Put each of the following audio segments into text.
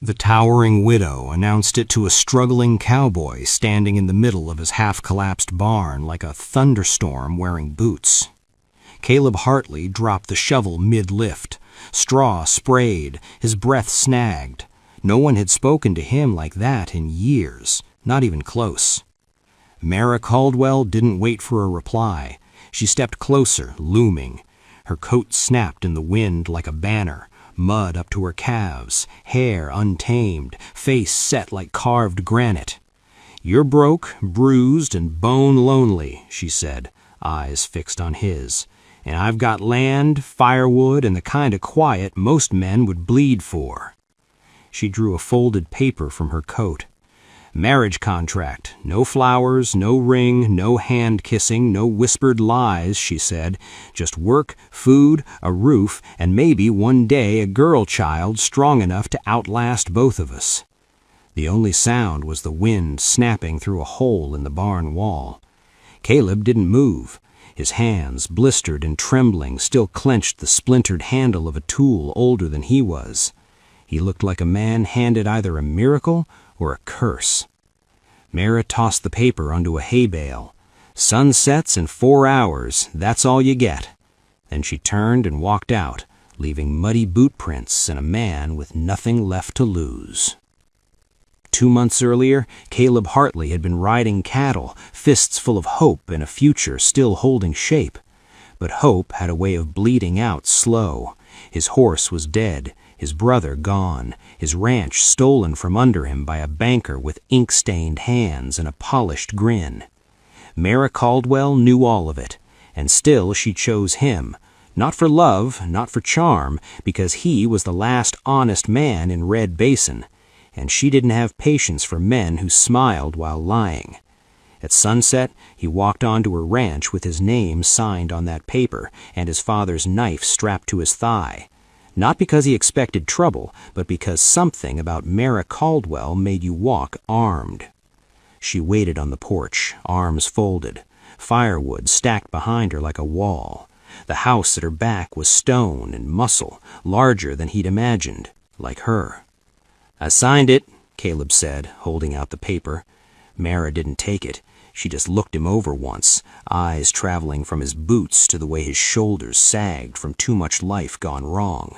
The towering widow announced it to a struggling cowboy standing in the middle of his half-collapsed barn like a thunderstorm wearing boots. Caleb Hartley dropped the shovel mid-lift. Straw sprayed, his breath snagged. No one had spoken to him like that in years, not even close. Mara Caldwell didn't wait for a reply. She stepped closer, looming. Her coat snapped in the wind like a banner, mud up to her calves, hair untamed, face set like carved granite. "You're broke, bruised, and bone-lonely," she said, eyes fixed on his. "And I've got land, firewood, and the kind of quiet most men would bleed for." She drew a folded paper from her coat. "Marriage contract. No flowers, no ring, no hand-kissing, no whispered lies," she said. "Just work, food, a roof, and maybe one day a girl child strong enough to outlast both of us." The only sound was the wind snapping through a hole in the barn wall. Caleb didn't move. His hands, blistered and trembling, still clenched the splintered handle of a tool older than he was. He looked like a man handed either a miracle or a curse. Mara tossed the paper onto a hay bale. "Sun sets in 4 hours, that's all you get." Then she turned and walked out, leaving muddy boot prints and a man with nothing left to lose. 2 months earlier, Caleb Hartley had been riding cattle, fists full of hope and a future still holding shape. But hope had a way of bleeding out slow. His horse was dead, his brother gone, his ranch stolen from under him by a banker with ink-stained hands and a polished grin. Mara Caldwell knew all of it, and still she chose him, not for love, not for charm, because he was the last honest man in Red Basin, and she didn't have patience for men who smiled while lying. At sunset, he walked onto her ranch with his name signed on that paper and his father's knife strapped to his thigh. Not because he expected trouble, but because something about Mara Caldwell made you walk armed. She waited on the porch, arms folded, firewood stacked behind her like a wall. The house at her back was stone and muscle, larger than he'd imagined, like her. "I signed it," Caleb said, holding out the paper. Mara didn't take it. She just looked him over once, eyes traveling from his boots to the way his shoulders sagged from too much life gone wrong.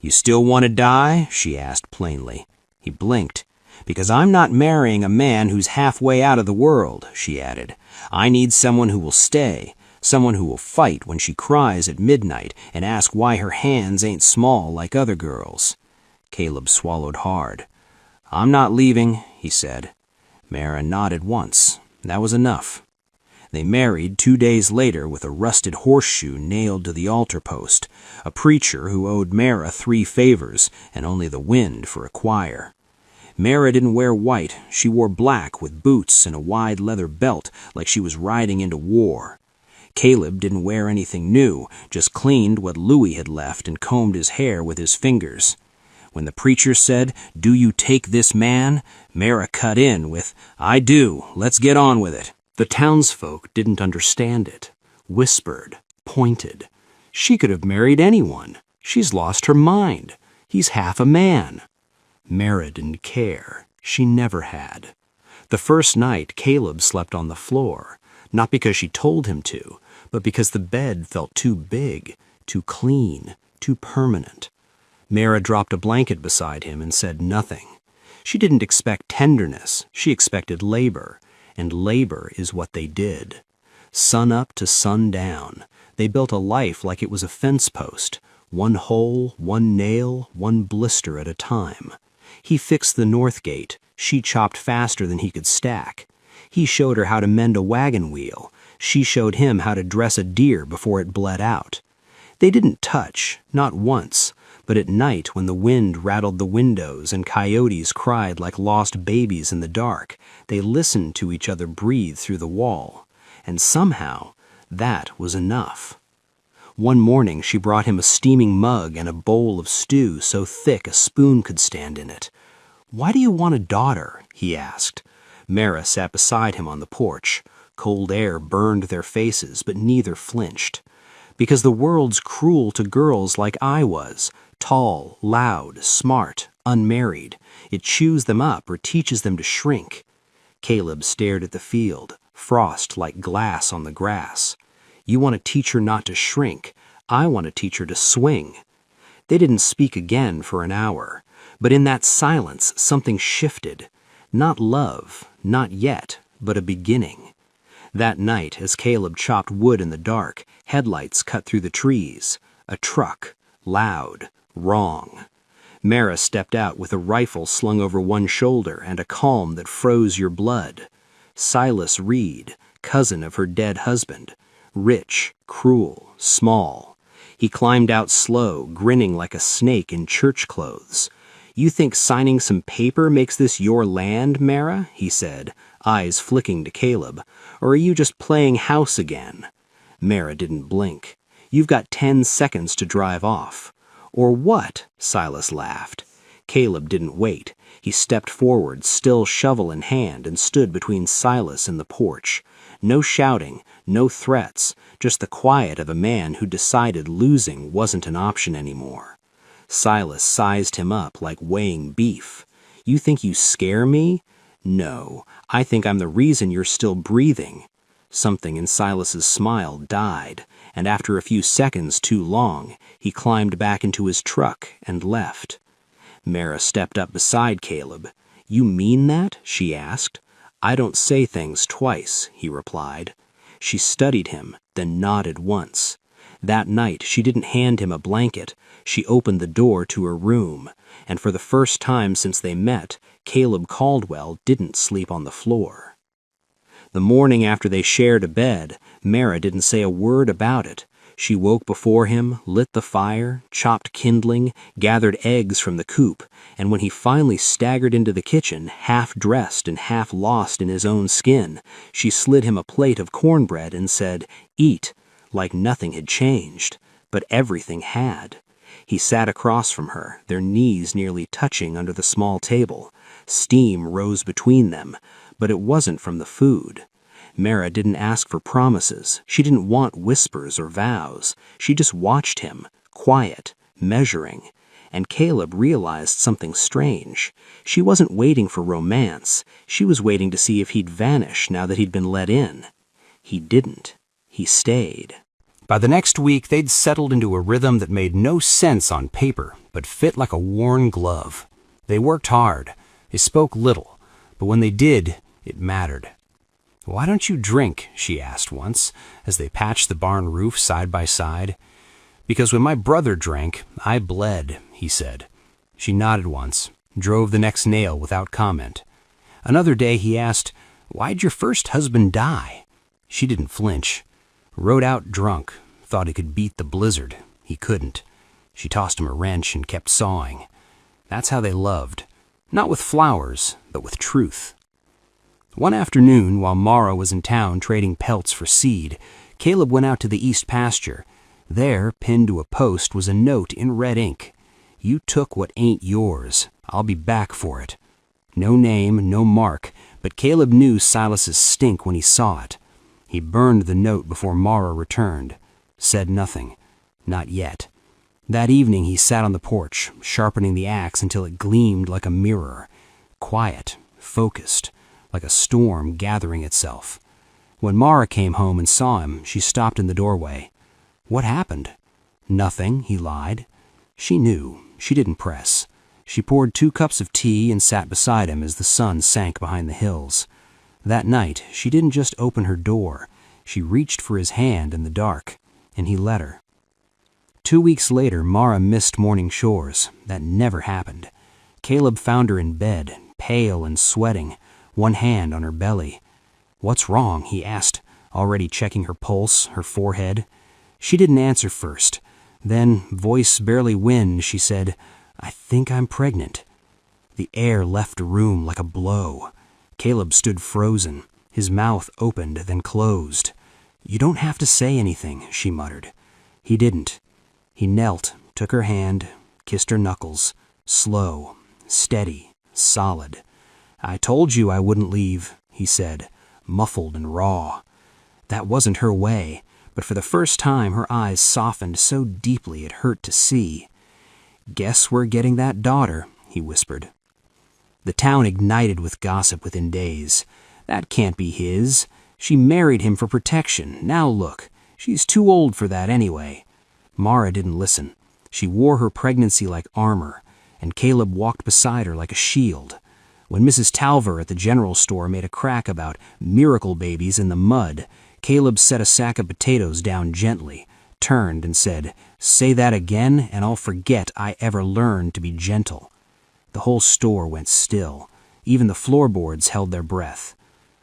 "You still want to die?" she asked plainly. He blinked. "Because I'm not marrying a man who's halfway out of the world," she added. "I need someone who will stay, someone who will fight when she cries at midnight and ask why her hands ain't small like other girls." Caleb swallowed hard. "I'm not leaving," he said. Mara nodded once. That was enough. They married 2 days later with a rusted horseshoe nailed to the altar post, a preacher who owed Mara 3 favors and only the wind for a choir. Mara didn't wear white. She wore black with boots and a wide leather belt like she was riding into war. Caleb didn't wear anything new, just cleaned what Louis had left and combed his hair with his fingers. When the preacher said, "Do you take this man?" Mara cut in with, "I do. Let's get on with it." The townsfolk didn't understand it, whispered, pointed. She could have married anyone. She's lost her mind. He's half a man. Mara didn't care. She never had. The first night, Caleb slept on the floor, not because she told him to, but because the bed felt too big, too clean, too permanent. Mara dropped a blanket beside him and said nothing. She didn't expect tenderness. She expected labor, and labor is what they did. Sun up to sun down, they built a life like it was a fence post, one hole, one nail, one blister at a time. He fixed the north gate. She chopped faster than he could stack. He showed her how to mend a wagon wheel. She showed him how to dress a deer before it bled out. They didn't touch, not once. But at night, when the wind rattled the windows and coyotes cried like lost babies in the dark, they listened to each other breathe through the wall. And somehow, that was enough. One morning, she brought him a steaming mug and a bowl of stew so thick a spoon could stand in it. "Why do you want a daughter?" he asked. Mara sat beside him on the porch. Cold air burned their faces, but neither flinched. "Because the world's cruel to girls like I was. Tall, loud, smart, unmarried. It chews them up or teaches them to shrink. Caleb stared at the field, frost like glass on the grass. You want to teach her not to shrink. I want to teach her to swing. They didn't speak again for an hour, but in that silence something shifted. Not love, not yet, but a beginning. That night, as Caleb chopped wood in the dark, headlights cut through the trees. A truck, loud, wrong. Mara stepped out with a rifle slung over one shoulder and a calm that froze your blood. Silas Reed, cousin of her dead husband. Rich, cruel, small. He climbed out slow, grinning like a snake in church clothes. You think signing some paper makes this your land, Mara? He said, eyes flicking to Caleb. Or are you just playing house again? Mara didn't blink. You've got 10 seconds to drive off. Or what? Silas laughed. Caleb didn't wait. He stepped forward, still shovel in hand, and stood between Silas and the porch. No shouting, no threats, just the quiet of a man who decided losing wasn't an option anymore. Silas sized him up like weighing beef. You think you scare me? No, I think I'm the reason you're still breathing. Something in Silas's smile died, and after a few seconds too long, he climbed back into his truck and left. Mara stepped up beside Caleb. You mean that? She asked. I don't say things twice, he replied. She studied him, then nodded once. That night, she didn't hand him a blanket. She opened the door to her room, and for the first time since they met, Caleb Caldwell didn't sleep on the floor. The morning after they shared a bed, Mara didn't say a word about it. She woke before him, lit the fire, chopped kindling, gathered eggs from the coop, and when he finally staggered into the kitchen, half-dressed and half-lost in his own skin, she slid him a plate of cornbread and said, "Eat," like nothing had changed, but everything had. He sat across from her, their knees nearly touching under the small table. Steam rose between them, but it wasn't from the food. Mara didn't ask for promises. She didn't want whispers or vows. She just watched him, quiet, measuring. And Caleb realized something strange. She wasn't waiting for romance. She was waiting to see if he'd vanish now that he'd been let in. He didn't. He stayed. By the next week, they'd settled into a rhythm that made no sense on paper, but fit like a worn glove. They worked hard. They spoke little, but when they did, it mattered. "Why don't you drink?" she asked once, as they patched the barn roof side by side. "Because when my brother drank, I bled," he said. She nodded once, drove the next nail without comment. Another day he asked, "Why'd your first husband die?" She didn't flinch. Rode out drunk, thought he could beat the blizzard. He couldn't. She tossed him a wrench and kept sawing. That's how they loved. Not with flowers, but with truth. One afternoon, while Mara was in town trading pelts for seed, Caleb went out to the east pasture. There, pinned to a post, was a note in red ink. "You took what ain't yours. I'll be back for it." No name, no mark, but Caleb knew Silas's stink when he saw it. He burned the note before Mara returned. Said nothing. Not yet. That evening he sat on the porch, sharpening the axe until it gleamed like a mirror. Quiet, focused, like a storm gathering itself. When Mara came home and saw him, she stopped in the doorway. "What happened?" "Nothing," he lied. She knew. She didn't press. She poured 2 cups of tea and sat beside him as the sun sank behind the hills. That night, she didn't just open her door. She reached for his hand in the dark, and he let her. 2 weeks later, Mara missed morning chores. That never happened. Caleb found her in bed, pale and sweating, one hand on her belly. "What's wrong?" he asked, already checking her pulse, her forehead. She didn't answer first. Then, voice barely wind, she said, "I think I'm pregnant." The air left the room like a blow. Caleb stood frozen, his mouth opened, then closed. "You don't have to say anything," she muttered. He didn't. He knelt, took her hand, kissed her knuckles, slow, steady, solid. "I told you I wouldn't leave," he said, muffled and raw. That wasn't her way, but for the first time her eyes softened so deeply it hurt to see. "Guess we're getting that daughter," he whispered. The town ignited with gossip within days. "That can't be his. She married him for protection. Now look, she's too old for that anyway." Mara didn't listen. She wore her pregnancy like armor, and Caleb walked beside her like a shield. When Mrs. Talver at the general store made a crack about miracle babies in the mud, Caleb set a sack of potatoes down gently, turned and said, "Say that again and I'll forget I ever learned to be gentle." The whole store went still. Even the floorboards held their breath.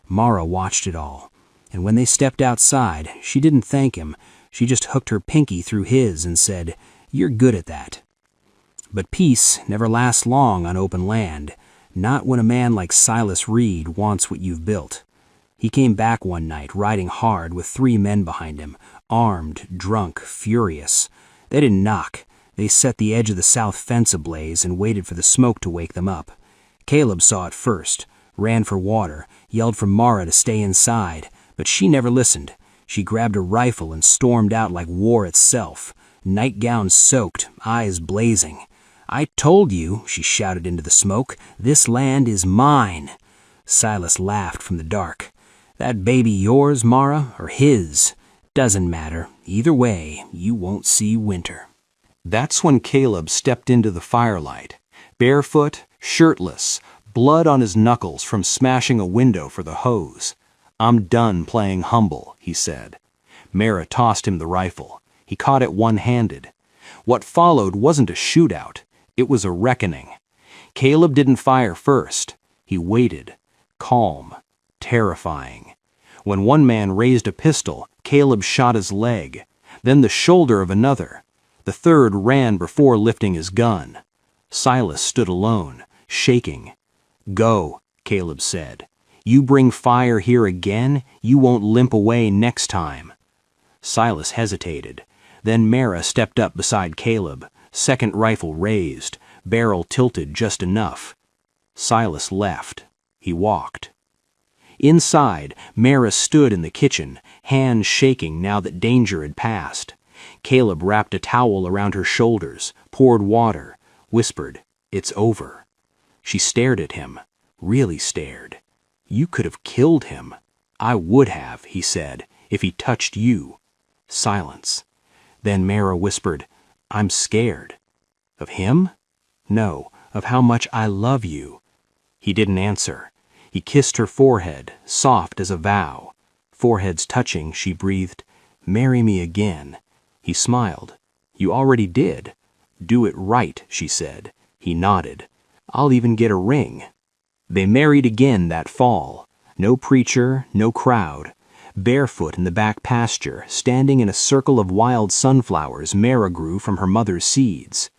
Mara watched it all, and when they stepped outside, she didn't thank him. She just hooked her pinky through his and said, "You're good at that." But peace never lasts long on open land, not when a man like Silas Reed wants what you've built. He came back one night riding hard with 3 men behind him, armed, drunk, furious. They didn't knock. They set the edge of the south fence ablaze and waited for the smoke to wake them up. Caleb saw it first, ran for water, yelled for Mara to stay inside, but she never listened. She grabbed a rifle and stormed out like war itself, nightgown soaked, eyes blazing. "I told you," she shouted into the smoke, "this land is mine." Silas laughed from the dark. "That baby yours, Mara, or his? Doesn't matter. Either way, you won't see winter." That's when Caleb stepped into the firelight, barefoot, shirtless, blood on his knuckles from smashing a window for the hose. "I'm done playing humble," he said. Mara tossed him the rifle. He caught it one-handed. What followed wasn't a shootout. It was a reckoning. Caleb didn't fire first. He waited, calm, terrifying. When one man raised a pistol, Caleb shot his leg, then the shoulder of another. The third ran before lifting his gun. Silas stood alone, shaking. "Go," Caleb said. "You bring fire here again, you won't limp away next time." Silas hesitated. Then Mara stepped up beside Caleb, second rifle raised, barrel tilted just enough. Silas left. He walked. Inside, Mara stood in the kitchen, hands shaking now that danger had passed. Caleb wrapped a towel around her shoulders, poured water, whispered, "It's over." She stared at him, really stared. "You could have killed him." "I would have," he said, "if he touched you." Silence. Then Mara whispered, "I'm scared." "Of him?" "No, of how much I love you." He didn't answer. He kissed her forehead, soft as a vow. Foreheads touching, she breathed, "Marry me again." He smiled. "You already did." "Do it right," she said. He nodded. "I'll even get a ring." They married again that fall. No preacher, no crowd. Barefoot in the back pasture, standing in a circle of wild sunflowers Mara grew from her mother's seeds.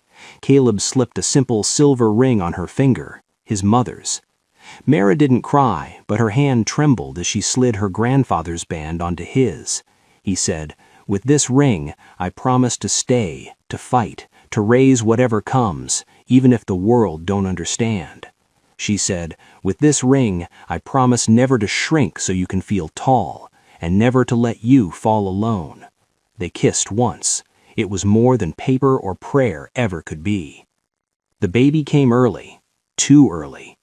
Caleb slipped a simple silver ring on her finger, his mother's. Mara didn't cry, but her hand trembled as she slid her grandfather's band onto his. He said, "With this ring, I promise to stay, to fight, to raise whatever comes, even if the world don't understand." She said, "With this ring, I promise never to shrink so you can feel tall, and never to let you fall alone." They kissed once. It was more than paper or prayer ever could be. The baby came early, too early.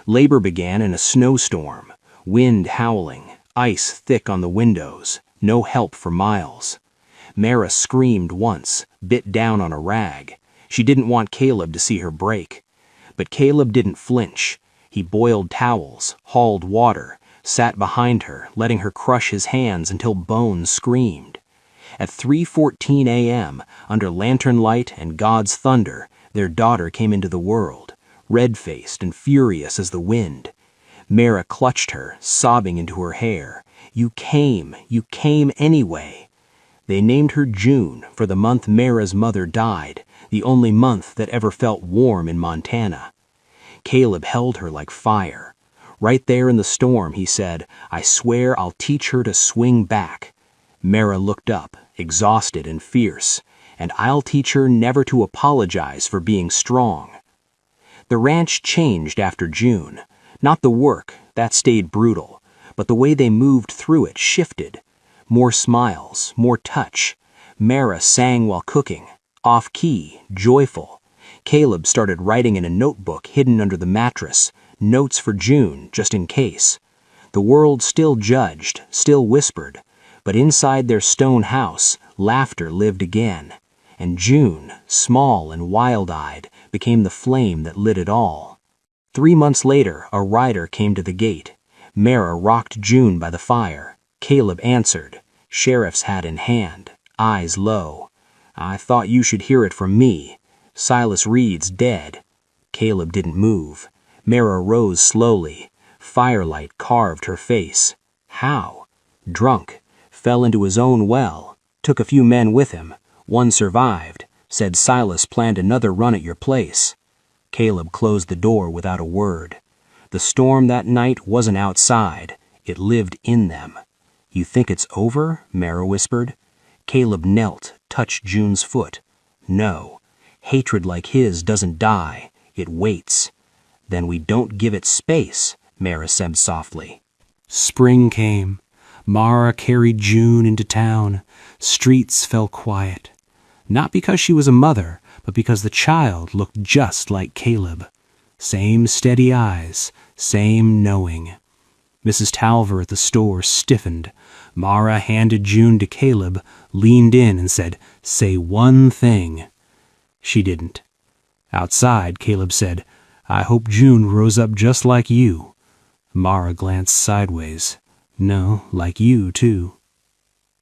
Labor began in a snowstorm, wind howling, ice thick on the windows, no help for miles. Mara screamed once, bit down on a rag. She didn't want Caleb to see her break. But Caleb didn't flinch. He boiled towels, hauled water, sat behind her, letting her crush his hands until bones screamed. At 3:14 a.m., under lantern light and God's thunder, their daughter came into the world, red-faced and furious as the wind. Mara clutched her, sobbing into her hair. You came anyway." They named her June for the month Mara's mother died, the only month that ever felt warm in Montana. Caleb held her like fire. Right there in the storm, he said, "I swear I'll teach her to swing back." Mara looked up, exhausted and fierce, "And I'll teach her never to apologize for being strong." The ranch changed after June. Not the work, that stayed brutal, but the way they moved through it shifted. More smiles, more touch. Mara sang while cooking, off-key, joyful. Caleb started writing in a notebook hidden under the mattress, notes for June, just in case. The world still judged, still whispered, but inside their stone house, laughter lived again, and June, small and wild-eyed, became the flame that lit it all. 3 months later, a rider came to the gate. Mara rocked June by the fire. Caleb answered, sheriff's hat in hand, eyes low. I thought you should hear it from me. Silas Reed's dead. Caleb didn't move. Mara rose slowly. Firelight carved her face. How? Drunk. Fell into his own well. Took a few men with him. One survived. Said Silas planned another run at your place. Caleb closed the door without a word. The storm that night wasn't outside. It lived in them. You think it's over? Mara whispered. Caleb knelt, touched June's foot. No. Hatred like his doesn't die. It waits. Then we don't give it space, Mara said softly. Spring came. Mara carried June into town. Streets fell quiet. Not because she was a mother, but because the child looked just like Caleb. Same steady eyes, same knowing. Mrs. Talver at the store stiffened. Mara handed June to Caleb, leaned in and said, "Say one thing." She didn't. Outside, Caleb said, "I hope June grows up just like you." Mara glanced sideways. "No, like you, too."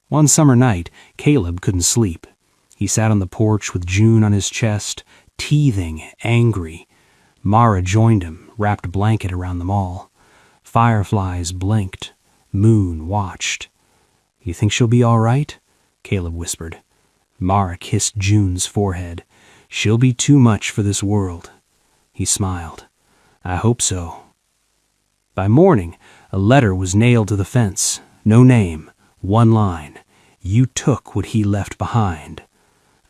One summer night, Caleb couldn't sleep. He sat on the porch with June on his chest, teething, angry. Mara joined him, wrapped a blanket around them all. Fireflies blinked. Moon watched. "You think she'll be all right?" Caleb whispered. Mara kissed June's forehead. "She'll be too much for this world." He smiled. "I hope so." By morning, a letter was nailed to the fence. No name, one line. You took what he left behind.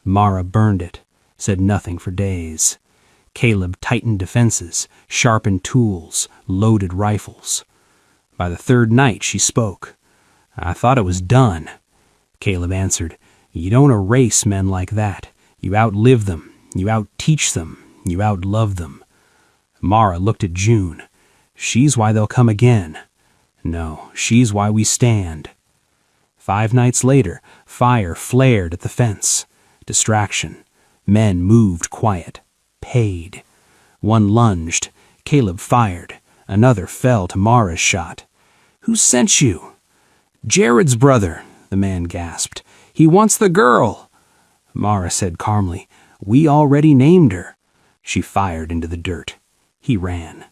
Mara burned it, said nothing for days. Caleb tightened defenses, sharpened tools, loaded rifles. By the third night, she spoke. "I thought it was done." Caleb answered, "You don't erase men like that. You outlive them. You outteach them. You outlove them." Mara looked at June. "She's why they'll come again." "No, she's why we stand." 5 nights later, fire flared at the fence. Distraction. Men moved quiet. Paid. One lunged. Caleb fired. Another fell to Mara's shot. "Who sent you?" "Jared's brother," the man gasped. "He wants the girl." Mara said calmly, "We already named her." She fired into the dirt. He ran.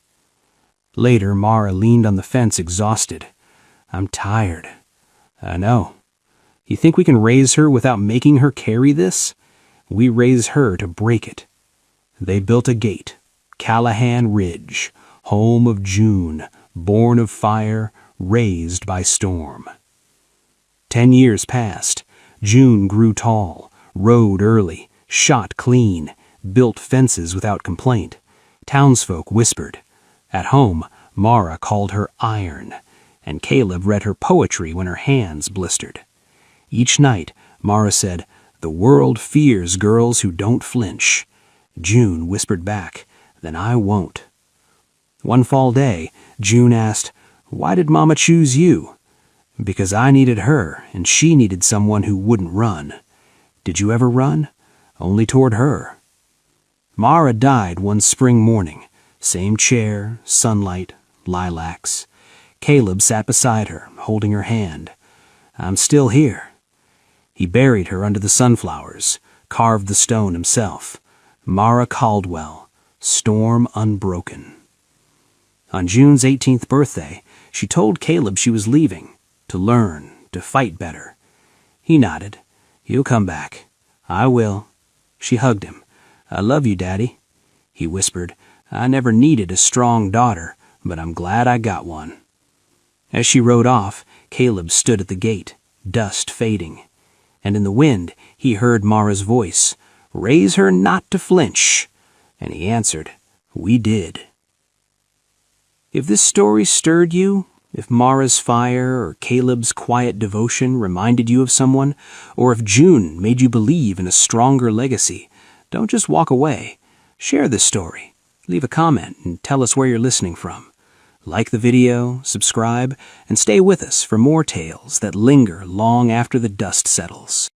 Later, Mara leaned on the fence exhausted. "I'm tired." "I know. You think we can raise her without making her carry this? We raise her to break it." They built a gate. Callahan Ridge, home of June, born of fire, raised by storm. 10 years passed. June grew tall, rode early, shot clean, built fences without complaint. Townsfolk whispered. At home, Mara called her iron, and Caleb read her poetry when her hands blistered. Each night, Mara said, "The world fears girls who don't flinch." June whispered back, "Then I won't." One fall day, June asked, "Why did Mama choose you?" "Because I needed her, and she needed someone who wouldn't run." "Did you ever run?" "Only toward her." Mara died one spring morning. Same chair, sunlight, lilacs. Caleb sat beside her, holding her hand. "I'm still here." He buried her under the sunflowers, carved the stone himself. Mara Caldwell, storm unbroken. On June's 18th birthday, she told Caleb she was leaving, to learn, to fight better. He nodded. "You'll come back." "I will." She hugged him. "I love you, Daddy." He whispered, "I never needed a strong daughter, but I'm glad I got one." As she rode off, Caleb stood at the gate, dust fading. And in the wind, he heard Mara's voice, "Raise her not to flinch." And he answered, "We did." If this story stirred you, if Mara's fire or Caleb's quiet devotion reminded you of someone, or if June made you believe in a stronger legacy, don't just walk away. Share this story, leave a comment, and tell us where you're listening from. Like the video, subscribe, and stay with us for more tales that linger long after the dust settles.